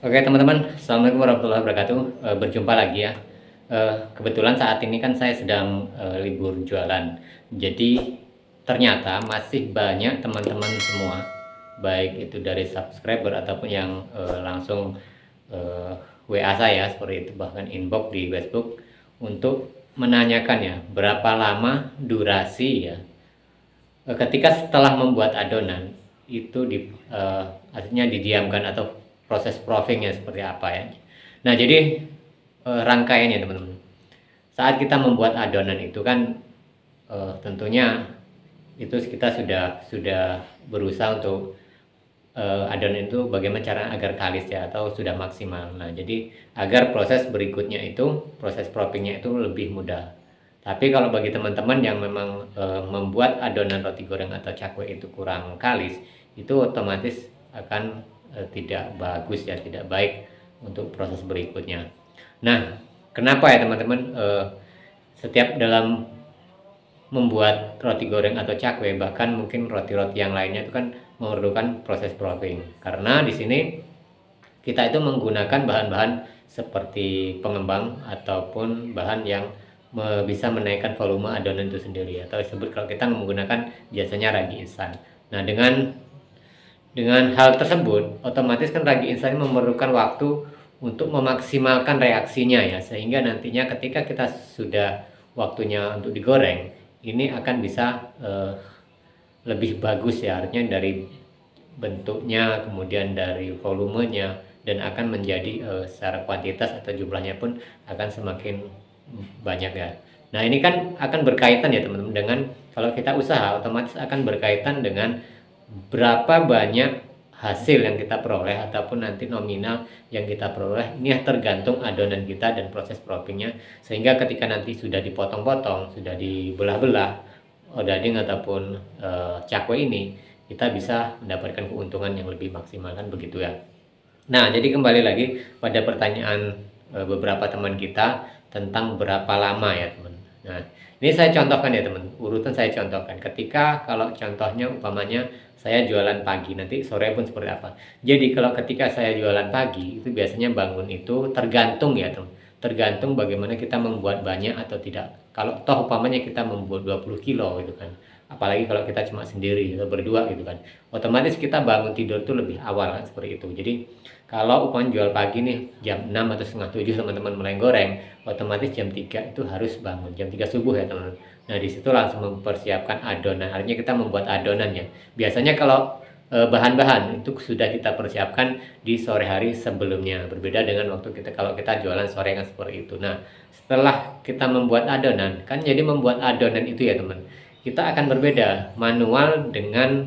Oke teman-teman, Assalamualaikum warahmatullahi wabarakatuh. Berjumpa lagi ya. Kebetulan saat ini kan saya sedang libur jualan. Jadi ternyata masih banyak teman-teman semua, baik itu dari subscriber ataupun yang langsung eh, WA saya seperti itu, bahkan inbox di Facebook untuk menanyakan ya berapa lama durasi ya ketika setelah membuat adonan itu artinya didiamkan atau proses proofingnya seperti apa ya. Nah jadi rangkaiannya teman-teman, saat kita membuat adonan itu kan tentunya itu kita sudah berusaha untuk adonan itu bagaimana cara agar kalis ya atau sudah maksimal. Nah jadi agar proses berikutnya itu proses proofingnya itu lebih mudah. Tapi kalau bagi teman-teman yang memang membuat adonan roti goreng atau cakwe itu kurang kalis, itu otomatis akan tidak bagus ya, tidak baik untuk proses berikutnya. Nah, kenapa ya teman-teman setiap dalam membuat roti goreng atau cakwe, bahkan mungkin roti-roti yang lainnya itu kan memerlukan proses proofing. Karena di sini kita itu menggunakan bahan-bahan seperti pengembang ataupun bahan yang bisa menaikkan volume adonan itu sendiri, atau disebut kalau kita menggunakan biasanya ragi instan. Nah, dengan hal tersebut otomatis kan ragi instan memerlukan waktu untuk memaksimalkan reaksinya ya, sehingga nantinya ketika kita sudah waktunya untuk digoreng ini akan bisa lebih bagus ya, artinya dari bentuknya kemudian dari volumenya, dan akan menjadi secara kuantitas atau jumlahnya pun akan semakin banyak ya. Nah ini kan akan berkaitan ya teman-teman dengan kalau kita usaha, otomatis akan berkaitan dengan berapa banyak hasil yang kita peroleh ataupun nanti nominal yang kita peroleh. Ini tergantung adonan kita dan proses proofingnya, sehingga ketika nanti sudah dipotong-potong, sudah dibelah-belah odading ataupun cakwe ini, kita bisa mendapatkan keuntungan yang lebih maksimal kan begitu ya. Nah jadi kembali lagi pada pertanyaan beberapa teman kita tentang berapa lama ya teman. Nah ini saya contohkan ya teman, urutan saya contohkan. Ketika kalau contohnya umpamanya saya jualan pagi, nanti sore pun seperti apa. Jadi kalau ketika saya jualan pagi itu biasanya bangun itu tergantung ya teman, tergantung bagaimana kita membuat banyak atau tidak. Kalau toh umpamanya kita membuat 20 kilo gitu kan, apalagi kalau kita cuma sendiri atau berdua gitu kan, otomatis kita bangun tidur tuh lebih awal kan, seperti itu. Jadi kalau upah jual pagi nih jam 6 atau setengah 7 teman-teman mulai goreng, otomatis jam 3 itu harus bangun, jam 3 subuh ya teman-teman. Nah disitu langsung mempersiapkan adonan, artinya kita membuat adonannya. Biasanya kalau bahan-bahan itu sudah kita persiapkan di sore hari sebelumnya, berbeda dengan waktu kita kalau kita jualan sore kan seperti itu. Nah setelah kita membuat adonan kan, jadi membuat adonan itu ya teman, kita akan berbeda manual dengan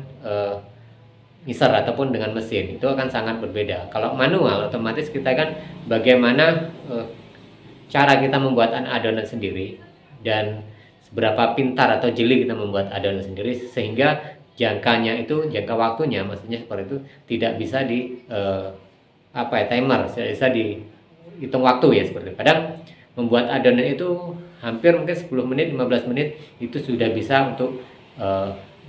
mixer ataupun dengan mesin, itu akan sangat berbeda. Kalau manual otomatis kita kan bagaimana cara kita membuat adonan sendiri dan seberapa pintar atau jeli kita membuat adonan sendiri, sehingga jangka waktunya maksudnya seperti itu tidak bisa di apa ya, timer, tidak bisa dihitung waktu ya seperti itu. Kadang membuat adonan itu hampir mungkin 10 menit 15 menit itu sudah bisa untuk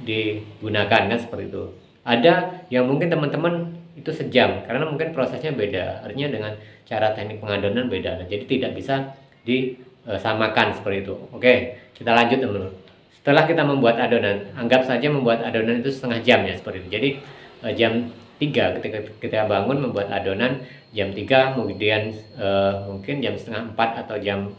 digunakan kan seperti itu. Ada yang mungkin teman-teman itu sejam karena mungkin prosesnya beda, artinya dengan cara teknik pengadonan beda. Nah, jadi tidak bisa disamakan seperti itu. Oke, kita lanjut teman-teman. Setelah kita membuat adonan, anggap saja membuat adonan itu setengah jam ya seperti itu. Jadi jam 3 ketika kita bangun membuat adonan, jam 3 kemudian mungkin jam setengah 4 atau jam,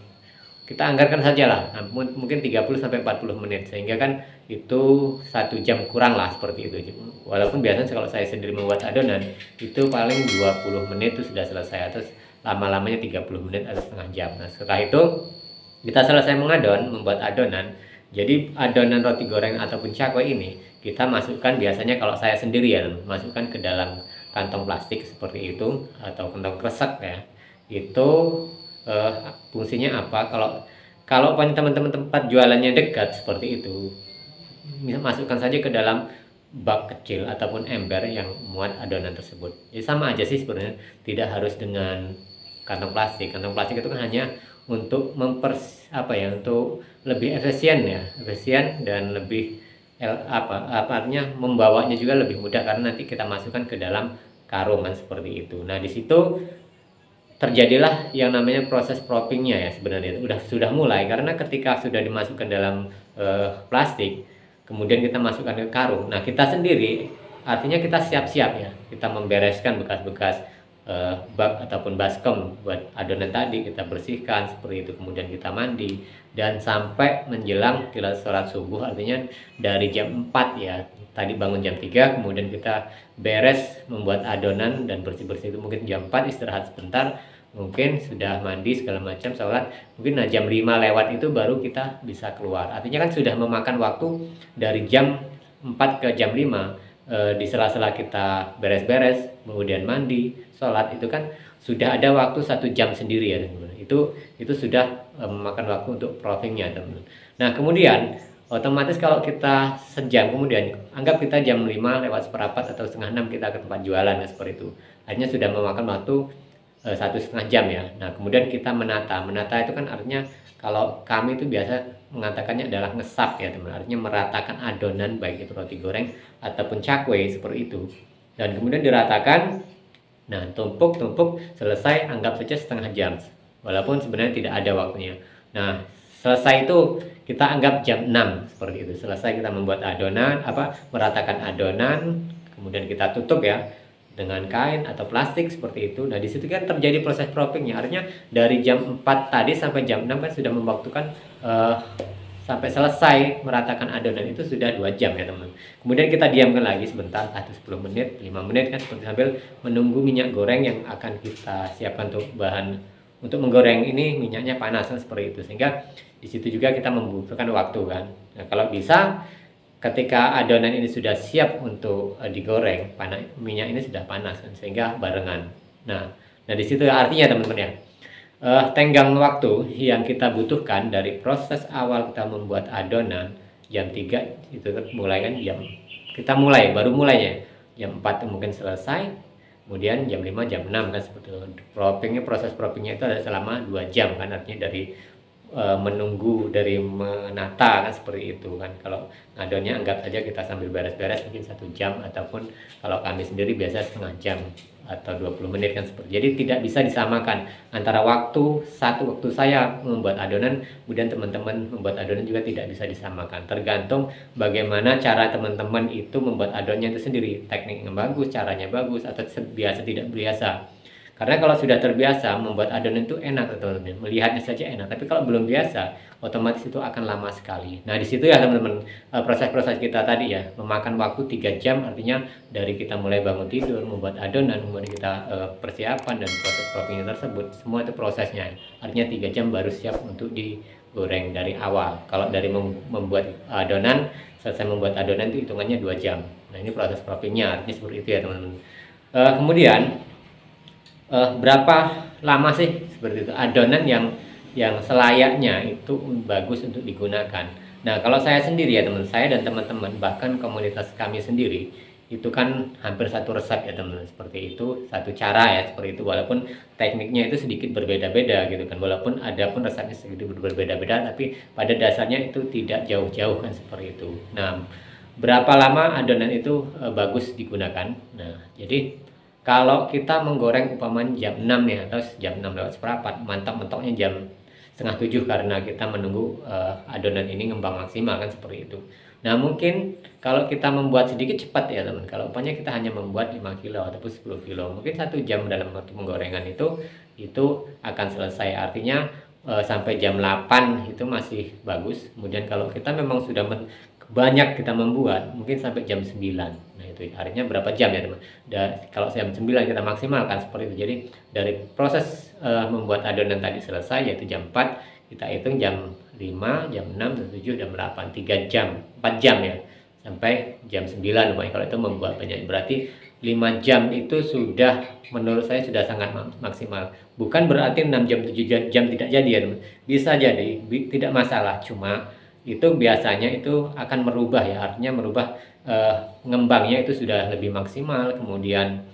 kita anggarkan sajalah mungkin 30 sampai 40 menit, sehingga kan itu 1 jam kurang lah seperti itu. Walaupun biasanya kalau saya sendiri membuat adonan itu paling 20 menit itu sudah selesai, atau lama-lamanya 30 menit atau setengah jam. Nah setelah itu kita selesai mengadon, membuat adonan, jadi adonan roti goreng ataupun cakwe ini kita masukkan, biasanya kalau saya sendiri ya masukkan ke dalam kantong plastik seperti itu atau kantong kresek ya. Itu fungsinya apa? Kalau teman-teman tempat jualannya dekat seperti itu, masukkan saja ke dalam bak kecil ataupun ember yang muat adonan tersebut. Jadi sama aja sih sebenarnya, tidak harus dengan kantong plastik. Kantong plastik itu kan hanya untuk untuk lebih efisien ya, efisien dan lebih artinya membawanya juga lebih mudah karena nanti kita masukkan ke dalam karung kan seperti itu. Nah, di situ terjadilah yang namanya proses proppingnya ya, sebenarnya sudah mulai, karena ketika sudah dimasukkan dalam plastik, kemudian kita masukkan ke karung. Nah, kita sendiri artinya kita siap-siap ya, kita membereskan bekas-bekas bak ataupun baskom buat adonan tadi, kita bersihkan seperti itu, kemudian kita mandi, dan sampai menjelang kita sholat subuh, artinya dari jam 4 ya, tadi bangun jam 3, kemudian kita beres membuat adonan dan bersih-bersih itu mungkin jam 4, istirahat sebentar, mungkin sudah mandi segala macam, sholat, mungkin jam 5 lewat itu baru kita bisa keluar. Artinya kan sudah memakan waktu dari jam 4 ke jam 5, di sela-sela kita beres-beres, kemudian mandi, sholat, itu kan sudah ada waktu 1 jam sendiri ya teman-teman. Itu sudah memakan waktu untuk proofingnya teman-teman. Nah, kemudian otomatis kalau kita sejam kemudian, anggap kita jam 5 lewat seperempat atau setengah 6 kita ke tempat jualan ya, seperti itu, akhirnya sudah memakan waktu 1,5 jam ya. Nah, kemudian kita menata itu kan artinya, kalau kami itu biasa mengatakannya adalah ngesap ya teman, artinya meratakan adonan baik itu roti goreng ataupun cakwe seperti itu, dan kemudian diratakan. Nah, tumpuk selesai, anggap saja setengah jam, walaupun sebenarnya tidak ada waktunya. Nah, selesai itu kita anggap jam 6 seperti itu, selesai kita membuat adonan, meratakan adonan, kemudian kita tutup ya dengan kain atau plastik seperti itu. Nah, di situ kan terjadi proses proofingnya, artinya dari jam 4 tadi sampai jam 6 kan sudah membutuhkan sampai selesai meratakan adonan itu sudah 2 jam ya teman. Kemudian kita diamkan lagi sebentar, atau 10 menit, 5 menit kan, seperti sambil menunggu minyak goreng yang akan kita siapkan untuk bahan untuk menggoreng ini, minyaknya panas kan, seperti itu, sehingga di situ juga kita membutuhkan waktu kan. Nah, kalau bisa ketika adonan ini sudah siap untuk digoreng, minyak ini sudah panas kan, sehingga barengan. Nah, di situ artinya teman-teman ya, tenggang waktu yang kita butuhkan dari proses awal kita membuat adonan jam 3 itu mulai kan, kita baru mulainya jam 4 mungkin selesai, kemudian jam 5 jam 6 kan, seperti itu. Proses proofingnya itu ada selama 2 jam kan, artinya dari menunggu, dari menata kan, seperti itu kan. Kalau adonnya anggap saja kita sambil beres-beres mungkin 1 jam, ataupun kalau kami sendiri biasa setengah jam atau 20 menit kan, seperti. Jadi tidak bisa disamakan antara waktu saya membuat adonan, kemudian teman-teman membuat adonan juga tidak bisa disamakan. Tergantung bagaimana cara teman-teman itu membuat adonannya itu sendiri, teknik yang bagus, caranya bagus, atau biasa tidak biasa. Karena kalau sudah terbiasa membuat adonan itu enak teman-teman, melihatnya saja enak, tapi kalau belum biasa otomatis itu akan lama sekali. Nah, di situ ya teman-teman, proses-proses kita tadi ya, memakan waktu 3 jam, artinya dari kita mulai bangun tidur, membuat adonan, kemudian kita persiapan dan proses proofing tersebut, semua itu prosesnya. Artinya 3 jam baru siap untuk digoreng dari awal. Kalau dari membuat adonan, selesai membuat adonan itu hitungannya 2 jam. Nah, ini proses proofingnya, artinya seperti itu ya teman-teman. Kemudian berapa lama sih seperti itu adonan yang selayaknya itu bagus untuk digunakan? Nah, kalau saya sendiri ya teman, saya dan teman-teman, bahkan komunitas kami sendiri, itu kan hampir satu resep ya teman, seperti itu, satu cara ya seperti itu, walaupun tekniknya itu sedikit berbeda-beda gitu kan, walaupun ada pun resepnya sedikit berbeda-beda, tapi pada dasarnya itu tidak jauh-jauh kan, seperti itu. Nah, berapa lama adonan itu bagus digunakan? Nah, jadi kalau kita menggoreng umpamanya jam 6 ya, atau jam 6 lewat seperempat, mantap-mentoknya jam setengah 7, karena kita menunggu adonan ini ngembang maksimal kan, seperti itu. Nah, mungkin kalau kita membuat sedikit cepat ya teman, kalau umpamanya kita hanya membuat 5 kilo ataupun 10 kilo, mungkin 1 jam dalam waktu penggorengan itu akan selesai. Artinya sampai jam 8 itu masih bagus. Kemudian kalau kita memang sudah banyak kita membuat, mungkin sampai jam 9. Nah, itu artinya berapa jam ya teman. Kalau jam 9 kita maksimalkan seperti itu. Jadi dari proses membuat adonan tadi selesai, yaitu jam 4, kita hitung jam 5, jam 6, jam 7, jam 8, 3 jam, 4 jam ya, sampai jam 9. Kalau itu membuat banyak, berarti 5 jam itu sudah, menurut saya sudah sangat maksimal. Bukan berarti 6 jam 7 jam tidak jadi ya teman, bisa jadi, tidak masalah. Cuma itu biasanya itu akan merubah ya, artinya merubah ngembangnya itu sudah lebih maksimal, kemudian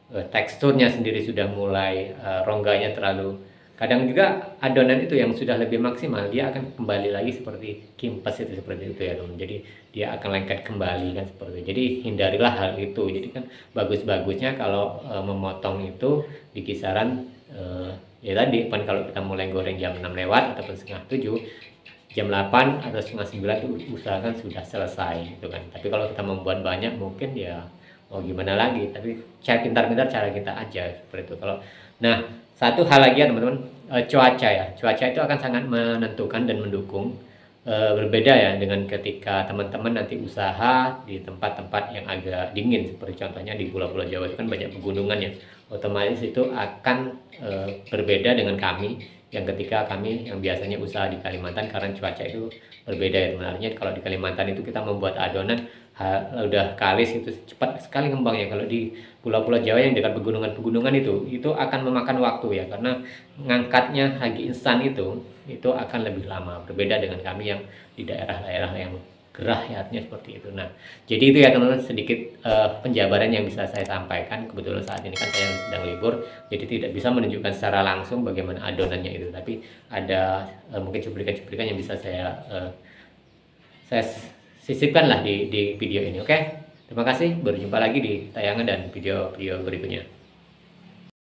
teksturnya sendiri sudah mulai rongganya terlalu Kadang juga adonan itu yang sudah lebih maksimal, dia akan kembali lagi seperti kimpes itu, seperti itu ya teman. Jadi dia akan lengket kembali kan seperti itu. Jadi hindarilah hal itu. Jadi kan bagus-bagusnya kalau memotong itu di kisaran ya tadi kan, kalau kita mulai goreng jam 6 lewat ataupun setengah 7, jam 8 atau setengah 9 itu usahakan sudah selesai gitu kan. Tapi kalau kita membuat banyak mungkin ya mau gimana lagi, tapi cara pintar-pintar cara kita aja seperti itu. Kalau nah, satu hal lagi ya teman-teman, cuaca ya. Cuaca itu akan sangat menentukan dan mendukung. Berbeda ya dengan ketika teman-teman nanti usaha di tempat-tempat yang agak dingin, seperti contohnya di pulau-pulau Jawa itu kan banyak pegunungan ya. Otomatis itu akan berbeda dengan kami yang ketika kami yang biasanya usaha di Kalimantan, karena cuaca itu berbeda ya teman-teman. Kalau di Kalimantan itu kita membuat adonan udah kalis itu cepat sekali ngembangnya. Kalau di pulau-pulau Jawa yang dekat pegunungan-pegunungan itu akan memakan waktu ya, karena ngangkatnya lagi instan itu akan lebih lama, berbeda dengan kami yang di daerah-daerah yang gerah ya, artinya seperti itu. Nah, jadi itu ya teman-teman, sedikit penjabaran yang bisa saya sampaikan. Kebetulan saat ini kan saya sedang libur, jadi tidak bisa menunjukkan secara langsung bagaimana adonannya itu, tapi ada mungkin cuplikan-cuplikan yang bisa saya sisipkan lah di video ini. Oke, terima kasih, berjumpa lagi di tayangan dan video-video berikutnya.